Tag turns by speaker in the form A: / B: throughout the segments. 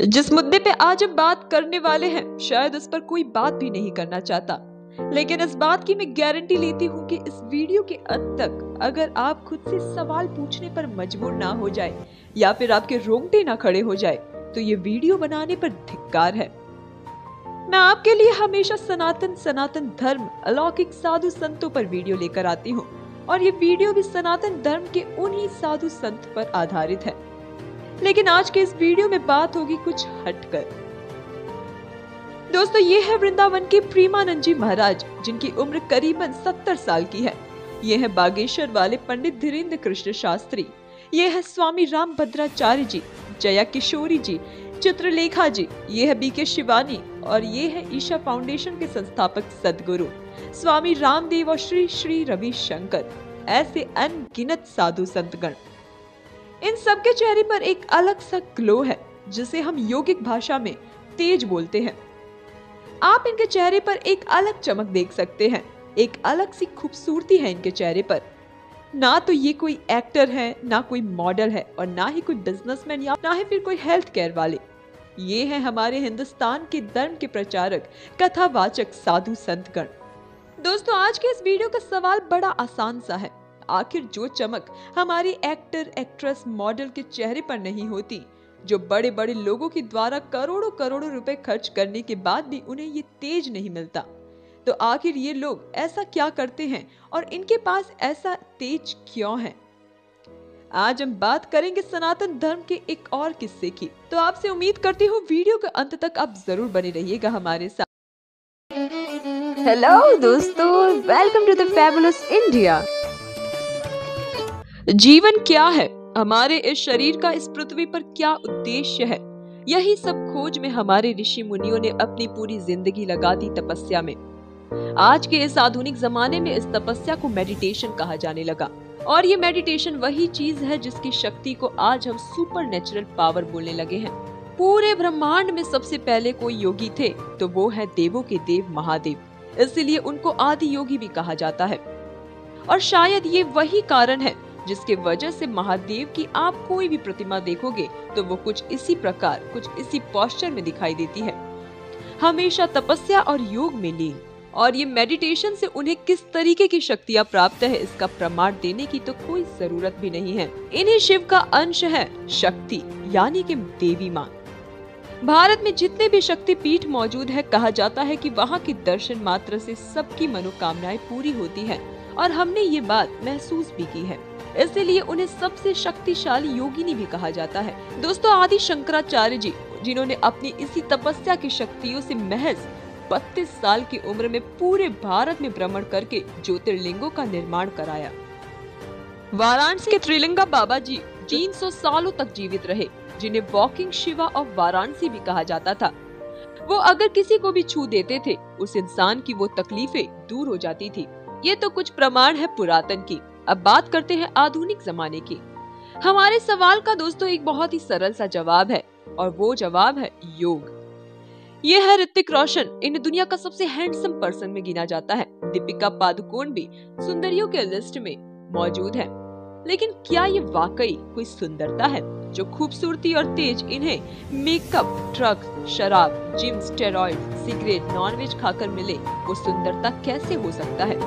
A: जिस मुद्दे पे आज हम बात करने वाले हैं शायद उस पर कोई बात भी नहीं करना चाहता, लेकिन इस बात की मैं गारंटी लेती हूँ कि इस वीडियो के अंत तक अगर आप खुद से सवाल पूछने पर मजबूर ना हो जाए या फिर आपके रोंगटे ना खड़े हो जाए तो ये वीडियो बनाने पर धिक्कार है। मैं आपके लिए हमेशा सनातन धर्म, अलौकिक साधु संतों पर वीडियो लेकर आती हूँ और ये वीडियो भी सनातन धर्म के उन्हीं साधु संत पर आधारित है। लेकिन आज के इस वीडियो में बात होगी कुछ हटकर। दोस्तों, ये है वृंदावन के प्रेमानंद जी महाराज, जिनकी उम्र करीबन 70 साल की है। ये है बागेश्वर वाले पंडित धीरेन्द्र कृष्ण शास्त्री। ये है स्वामी रामभद्राचार्य जी, जया किशोरी जी, चित्रलेखा जी। ये है बीके शिवानी और ये है ईशा फाउंडेशन के संस्थापक सदगुरु स्वामी रामदेव और श्री श्री रविशंकर। ऐसे अनगिनत साधु संतगण, इन सबके चेहरे पर एक अलग सा ग्लो है जिसे हम योगिक भाषा में तेज बोलते हैं। आप इनके चेहरे पर एक अलग चमक देख सकते हैं, एक अलग सी खूबसूरती है इनके चेहरे पर। ना तो ये कोई एक्टर है, ना कोई मॉडल है और ना ही कोई बिजनेसमैन या ना ही फिर कोई हेल्थ केयर वाले। ये है हमारे हिंदुस्तान के धर्म के प्रचारक, कथावाचक साधु संतगण। दोस्तों, आज के इस वीडियो का सवाल बड़ा आसान सा है। आखिर जो चमक हमारी एक्टर, एक्ट्रेस, मॉडल के चेहरे पर नहीं होती, जो बड़े बड़े लोगों के द्वारा करोड़ों करोड़ों रुपए खर्च करने के बाद भी उन्हें ये तेज नहीं मिलता, तो आखिर ये लोग ऐसा क्या करते हैं और इनके पास ऐसा तेज क्यों है? आज हम बात करेंगे सनातन धर्म के एक और किस्से की। तो आपसे उम्मीद करती हूँ वीडियो के अंत तक आप जरूर बने रहिएगा हमारे साथ। हेलो दोस्तों, welcome to the fabulous India. जीवन क्या है, हमारे इस शरीर का इस पृथ्वी पर क्या उद्देश्य है, यही सब खोज में हमारे ऋषि मुनियों ने अपनी पूरी जिंदगी लगा दी तपस्या में। आज के इस आधुनिक जमाने में इस तपस्या को मेडिटेशन कहा जाने लगा और ये मेडिटेशन वही चीज है जिसकी शक्ति को आज हम सुपर नेचुरल पावर बोलने लगे हैं। पूरे ब्रह्मांड में सबसे पहले कोई योगी थे तो वो है देवों के देव महादेव, इसलिए उनको आदि योगी भी कहा जाता है। और शायद ये वही कारण है जिसके वजह से महादेव की आप कोई भी प्रतिमा देखोगे तो वो कुछ इसी प्रकार, कुछ इसी पोस्चर में दिखाई देती है, हमेशा तपस्या और योग में लीन। और ये मेडिटेशन से उन्हें किस तरीके की शक्तियां प्राप्त है, इसका प्रमाण देने की तो कोई जरूरत भी नहीं है। इन्हीं शिव का अंश है शक्ति, यानी कि देवी माँ। भारत में जितने भी शक्ति पीठ मौजूद है, कहा जाता है कि वहाँ के दर्शन मात्र से सबकी मनोकामनाएं पूरी होती है और हमने ये बात महसूस भी की है, इसीलिए उन्हें सबसे शक्तिशाली योगिनी भी कहा जाता है। दोस्तों, आदि शंकराचार्य जी, जिन्होंने अपनी इसी तपस्या की शक्तियों से महज 32 साल की उम्र में पूरे भारत में भ्रमण करके ज्योतिर्लिंगों का निर्माण कराया। वाराणसी के त्रिलिंगा बाबा जी 300 सालों तक जीवित रहे, जिन्हें वॉकिंग शिवा ऑफ वाराणसी भी कहा जाता था। वो अगर किसी को भी छू देते थे, उस इंसान की वो तकलीफें दूर हो जाती थी। ये तो कुछ प्रमाण है पुरातन की। अब बात करते हैं आधुनिक जमाने की। हमारे सवाल का दोस्तों एक बहुत ही सरल सा जवाब है और वो जवाब है योग। ये है ऋतिक रोशन, इन दुनिया का सबसे हैंडसम पर्सन में गिना जाता है। दीपिका पादुकोण भी सुंदरियों के लिस्ट में मौजूद है। लेकिन क्या ये वाकई कोई सुंदरता है? जो खूबसूरती और तेज इन्हें मेकअप, ड्रग्स, शराब, जिम, स्टेरॉइड, सिगरेट, नॉनवेज खाकर मिले, वो सुंदरता कैसे हो सकता है?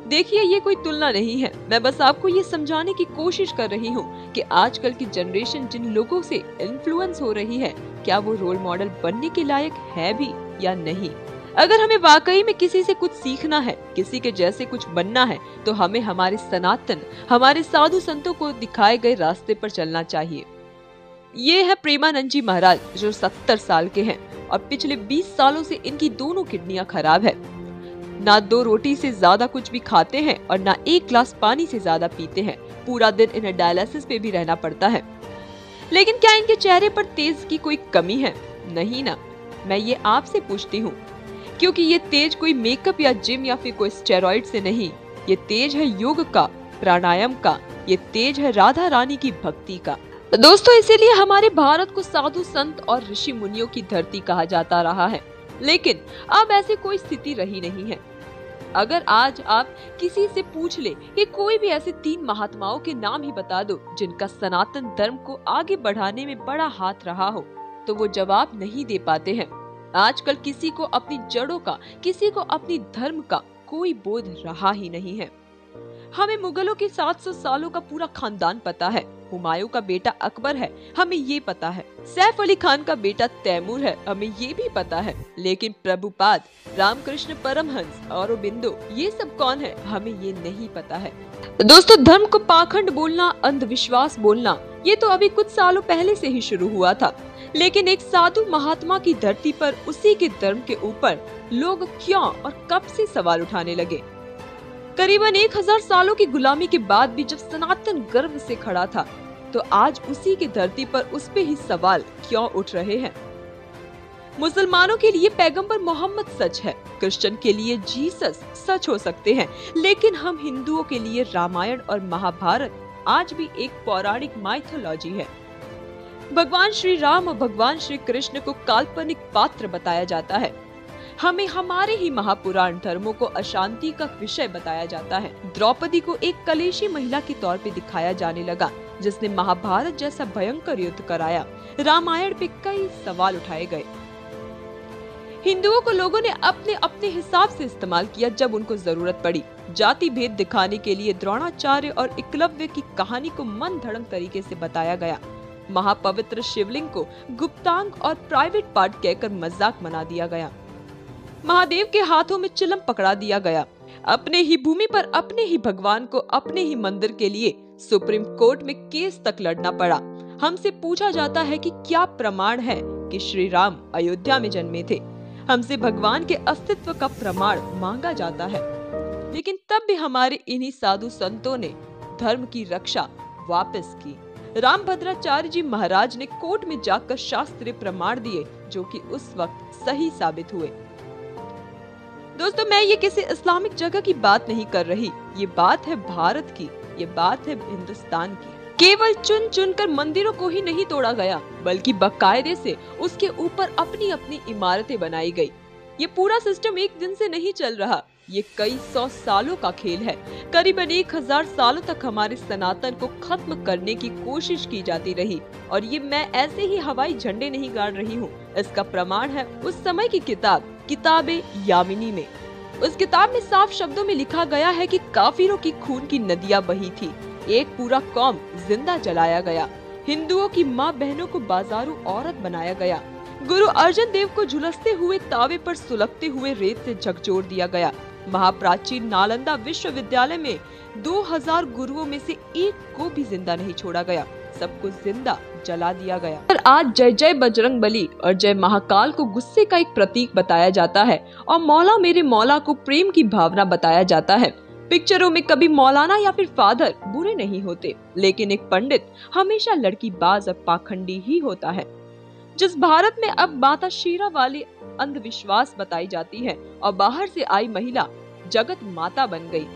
A: देखिए, ये कोई तुलना नहीं है। मैं बस आपको ये समझाने की कोशिश कर रही हूँ कि आजकल की जनरेशन जिन लोगों से इन्फ्लुएंस हो रही है, क्या वो रोल मॉडल बनने के लायक है भी या नहीं। अगर हमें वाकई में किसी से कुछ सीखना है, किसी के जैसे कुछ बनना है, तो हमें हमारे सनातन, हमारे साधु संतों को दिखाए गए रास्ते पर चलना चाहिए। ये है प्रेमानंद जी महाराज, जो 70 साल के हैं और पिछले 20 सालों से इनकी दोनों किडनियां खराब है। ना 2 रोटी से ज्यादा कुछ भी खाते हैं और ना 1 ग्लास पानी से ज्यादा पीते हैं। पूरा दिन इन्हें डायलिसिस पे भी रहना पड़ता है। लेकिन क्या इनके चेहरे पर तेज की कोई कमी है? नहीं ना। मैं ये आपसे पूछती हूँ, क्योंकि ये तेज कोई मेकअप या जिम या फिर कोई स्टेरॉइड से नहीं। ये तेज है योग का, प्राणायाम का, ये तेज है राधा रानी की भक्ति का। दोस्तों, इसीलिए हमारे भारत को साधु संत और ऋषि मुनियों की धरती कहा जाता रहा है। लेकिन अब ऐसी कोई स्थिति रही नहीं है। अगर आज आप किसी से पूछ ले कि कोई भी ऐसे 3 महात्माओं के नाम ही बता दो जिनका सनातन धर्म को आगे बढ़ाने में बड़ा हाथ रहा हो, तो वो जवाब नहीं दे पाते हैं। आजकल किसी को अपनी जड़ों का, किसी को अपनी धर्म का कोई बोध रहा ही नहीं है। हमें मुगलों के 700 सालों का पूरा खानदान पता है। हुमायूं का बेटा अकबर है, हमें ये पता है। सैफ अली खान का बेटा तैमूर है, हमें ये भी पता है। लेकिन प्रभुपाद, रामकृष्ण परमहंस, औरोबिंदो, ये सब कौन है, हमें ये नहीं पता है। दोस्तों, धर्म को पाखंड बोलना, अंधविश्वास बोलना, ये तो अभी कुछ सालों पहले से ही शुरू हुआ था। लेकिन एक साधु महात्मा की धरती पर उसी के धर्म के ऊपर लोग क्यों और कब से सवाल उठाने लगे। करीबन 1000 सालों की गुलामी के बाद भी जब सनातन गर्व से खड़ा था, तो आज उसी की धरती पर उस पे ही सवाल क्यों उठ रहे हैं। मुसलमानों के लिए पैगंबर मोहम्मद सच है, क्रिश्चियन के लिए जीसस सच हो सकते हैं, लेकिन हम हिंदुओं के लिए रामायण और महाभारत आज भी एक पौराणिक माइथोलॉजी है। भगवान श्री राम और भगवान श्री कृष्ण को काल्पनिक पात्र बताया जाता है। हमें हमारे ही महापुराण धर्मों को अशांति का विषय बताया जाता है। द्रौपदी को एक कलेशी महिला के तौर पे दिखाया जाने लगा, जिसने महाभारत जैसा भयंकर युद्ध कराया। रामायण पे कई सवाल उठाए गए। हिंदुओं को लोगों ने अपने अपने हिसाब से इस्तेमाल किया जब उनको जरूरत पड़ी। जाति भेद दिखाने के लिए द्रोणाचार्य और एकलव्य की कहानी को मन धड़ंग तरीके से बताया गया। महापवित्र शिवलिंग को गुप्तांग और प्राइवेट पार्ट कहकर मजाक बना दिया गया। महादेव के हाथों में चिलम पकड़ा दिया गया। अपने ही भूमि पर अपने ही भगवान को अपने ही मंदिर के लिए सुप्रीम कोर्ट में केस तक लड़ना पड़ा। हमसे पूछा जाता है कि क्या प्रमाण है कि श्री राम अयोध्या में जन्मे थे। हमसे भगवान के अस्तित्व का प्रमाण मांगा जाता है, लेकिन तब भी हमारे इन्हीं साधु संतों ने धर्म की रक्षा वापस की। रामभद्राचार्य जी महाराज ने कोर्ट में जाकर शास्त्रीय प्रमाण दिए, जो कि उस वक्त सही साबित हुए। दोस्तों, मैं ये किसी इस्लामिक जगह की बात नहीं कर रही, ये बात है भारत की, ये बात है हिंदुस्तान की। केवल चुन चुन कर मंदिरों को ही नहीं तोड़ा गया, बल्कि बाकायदे से उसके ऊपर अपनी अपनी इमारतें बनाई गई। ये पूरा सिस्टम एक दिन से नहीं चल रहा, ये कई 100 सालों का खेल है। करीबन 1000 सालों तक हमारे सनातन को खत्म करने की कोशिश की जाती रही, और ये मैं ऐसे ही हवाई झंडे नहीं गाड़ रही हूँ। इसका प्रमाण है उस समय की किताबे यामिनी में। उस किताब में साफ शब्दों में लिखा गया है कि काफिरों की खून की नदियां बही थी, एक पूरा कौम जिंदा जलाया गया, हिंदुओं की माँ बहनों को बाजारू औरत बनाया गया, गुरु अर्जन देव को झुलसते हुए तावे पर सुलगते हुए रेत से झकझोर दिया गया। महाप्राचीन नालंदा विश्वविद्यालय में 2000 गुरुओं में से एक को भी जिंदा नहीं छोड़ा गया, सबको जिंदा जला दिया गया। पर आज जय जय बजरंग बली और जय महाकाल को गुस्से का एक प्रतीक बताया जाता है, और मौला मेरे मौला को प्रेम की भावना बताया जाता है। पिक्चरों में कभी मौलाना या फिर फादर बुरे नहीं होते, लेकिन एक पंडित हमेशा लड़कीबाज और पाखंडी ही होता है। जिस भारत में अब माता शीरा वाली अंधविश्वास बताई जाती है और बाहर से आई महिला जगत माता बन गई,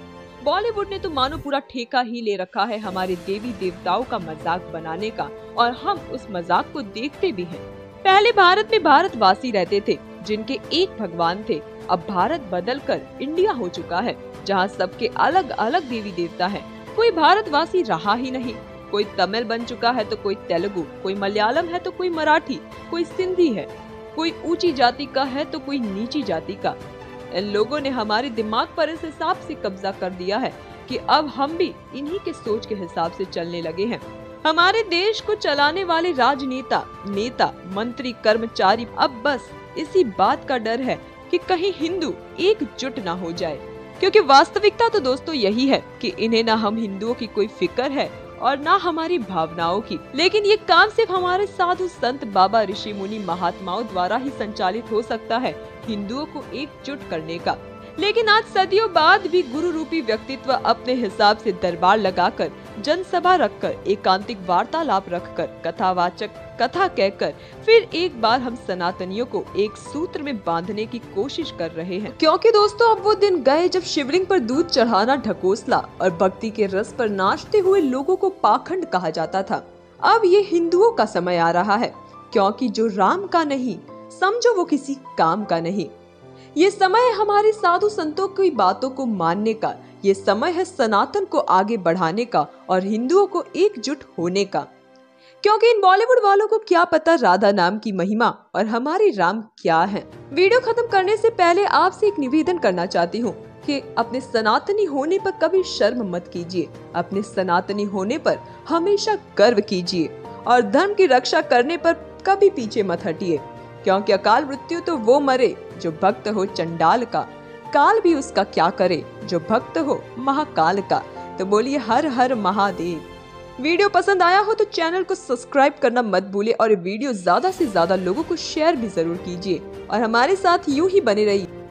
A: बॉलीवुड ने तो मानो पूरा ठेका ही ले रखा है हमारे देवी देवताओं का मजाक बनाने का, और हम उस मजाक को देखते भी हैं। पहले भारत में भारतवासी रहते थे जिनके एक भगवान थे। अब भारत बदलकर इंडिया हो चुका है, जहाँ सबके अलग अलग देवी देवता हैं। कोई भारतवासी रहा ही नहीं। कोई तमिल बन चुका है तो कोई तेलुगु, कोई मलयालम है तो कोई मराठी, कोई सिंधी है, कोई ऊंची जाति का है तो कोई नीची जाति का। इन लोगों ने हमारे दिमाग पर इस हिसाब से कब्जा कर दिया है कि अब हम भी इन्हीं के सोच के हिसाब से चलने लगे हैं। हमारे देश को चलाने वाले राजनेता, नेता, मंत्री, कर्मचारी अब बस इसी बात का डर है कि कहीं हिंदू एकजुट ना हो जाए, क्योंकि वास्तविकता तो दोस्तों यही है कि इन्हें ना हम हिंदुओं की कोई फिक्र है और ना हमारी भावनाओं की। लेकिन ये काम सिर्फ हमारे साधु संत, बाबा, ऋषि मुनि, महात्माओं द्वारा ही संचालित हो सकता है, हिंदुओं को एकजुट करने का। लेकिन आज सदियों बाद भी गुरु रूपी व्यक्तित्व अपने हिसाब से दरबार लगाकर, जनसभा रखकर, एकांतिक वार्तालाप रखकर, कथावाचक कथा कहकर फिर एक बार हम सनातनियों को एक सूत्र में बांधने की कोशिश कर रहे हैं। क्योंकि दोस्तों, अब वो दिन गए जब शिवलिंग पर दूध चढ़ाना ढकोसला और भक्ति के रस पर नाचते हुए लोगों को पाखंड कहा जाता था। अब ये हिंदुओं का समय आ रहा है, क्योंकि जो राम का नहीं, समझो वो किसी काम का नहीं। ये समय है हमारे साधु संतों की बातों को मानने का। ये समय है सनातन को आगे बढ़ाने का और हिंदुओं को एकजुट होने का। क्योंकि इन बॉलीवुड वालों को क्या पता राधा नाम की महिमा और हमारे राम क्या है। वीडियो खत्म करने से पहले आपसे एक निवेदन करना चाहती हूँ कि अपने सनातनी होने पर कभी शर्म मत कीजिए। अपने सनातनी होने पर हमेशा गर्व कीजिए और धर्म की रक्षा करने पर कभी पीछे मत हटिए, क्योंकि अकाल मृत्यु तो वो मरे जो भक्त हो चंडाल का, काल भी उसका क्या करे जो भक्त हो महाकाल का। तो बोलिए हर हर महादेव। वीडियो पसंद आया हो तो चैनल को सब्सक्राइब करना मत भूलिए और वीडियो ज्यादा से ज्यादा लोगों को शेयर भी जरूर कीजिए और हमारे साथ यूं ही बने रहिए।